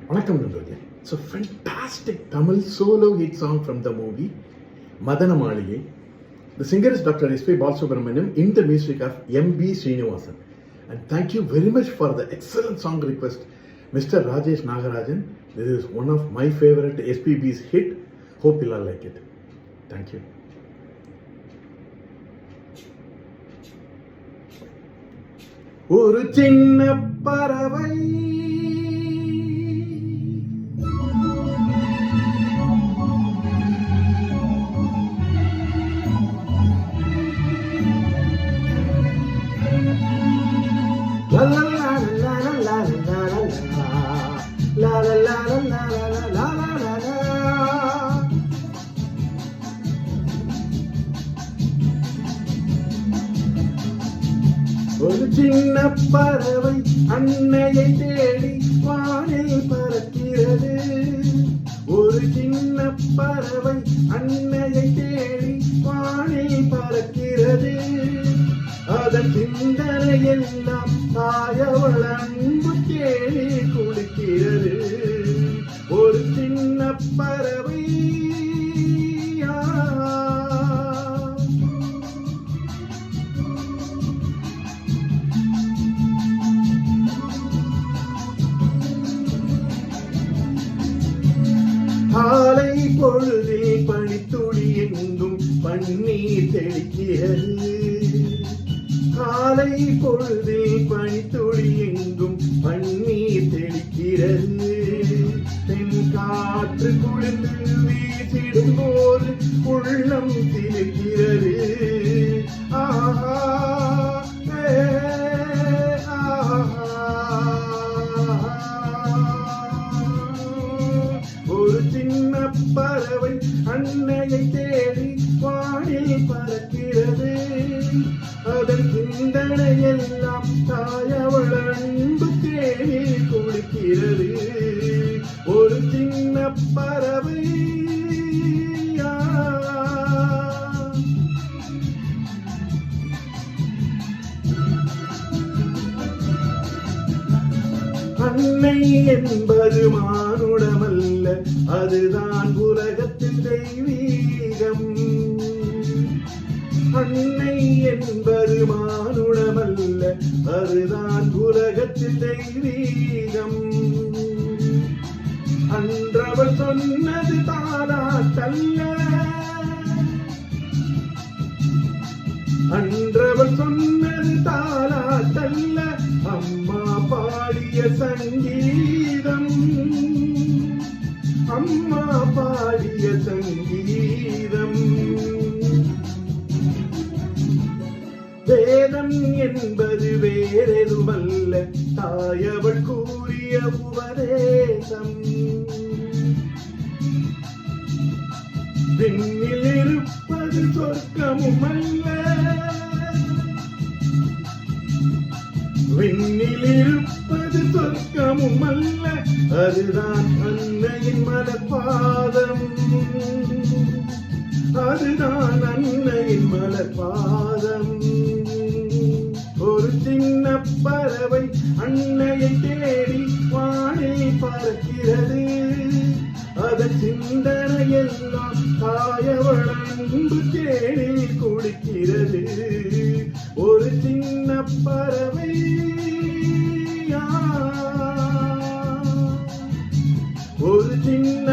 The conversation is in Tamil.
வணக்கம் நண்பர்களே. It's a fantastic Tamil solo hit song from the movie Madana Maligai. The singer is Dr. S.P. Balasubramaniam in the music of M.B. Srinivasan. And thank you very much for the excellent song request, Mr. Rajesh Nagarajan. This is one of my favorite SPB's hit. Hope you'll all like it. Thank you. ஒரு சின்ன பறவை ஒரு சின்ன பறவை அன்னையை தேடி வானில் பறக்கிறது. ஒரு சின்ன பறவை அன்னையை தேடி வானில் பறக்கிறது. அதன் சிந்தனை எல்லாம் தாயவள் அன்பு தேடி குளிக்கிறது. ஒரு சின்ன பறவை காலை பொழுதில் பனித்துளி எங்கும் பன்னீர் தெளிக்கிறது. காலை பொழுதில் பனித்துளி எங்கும் பன்னீர் தெளிக்கிறது. தென் காற்று குளிர்ந்து வீசிடும் போது உள்ளம் திணிக்கிறது. ஆஹா ஒரு சின்ன பறவை அன்னையை தேடி வானில் பறக்கிறது. அதன் சிந்தனை எல்லாம் தாயவள் அன்பு தேடி குளிக்கிறது. ஒரு சின்ன பறவை அன்னை என்பது மானுடமல்ல, அதுதான் உலகத்தின் தெய்வீகம். அன்னை என்பது மானுடமல்ல, அதுதான் உலகத்தின் தெய்வீகம். அன்றவள் சொன்னது தாலாட்டல்ல, அன்றவள் சொன்னது தாலாட்டல்ல, அம்மா பாடிய சங்கீதம். அம்மா பாடிய சங்கீதம். வேதம் என்பது வேறெதுமல்ல, தாயவள் கூறிய உபதேசம். விண்ணில் இருப்பது சொர்க்கமும் அல்ல, விண்ணில் இருப்பது சொர்க்கமும் அல்ல, அதுதான் அன்னையின் மலர்பாதம். அதுதான் அன்னையின் மலர்பாதம். ஒரு சின்ன பறவை அன்னையை தேடி வானில் பறக்கிறது. அதன் சிந்தனை எல்லாம் தாயவள் அன்பு தேடி குளிக்கிறது. ஒரு சின்ன பறவை ஒரு சின்ன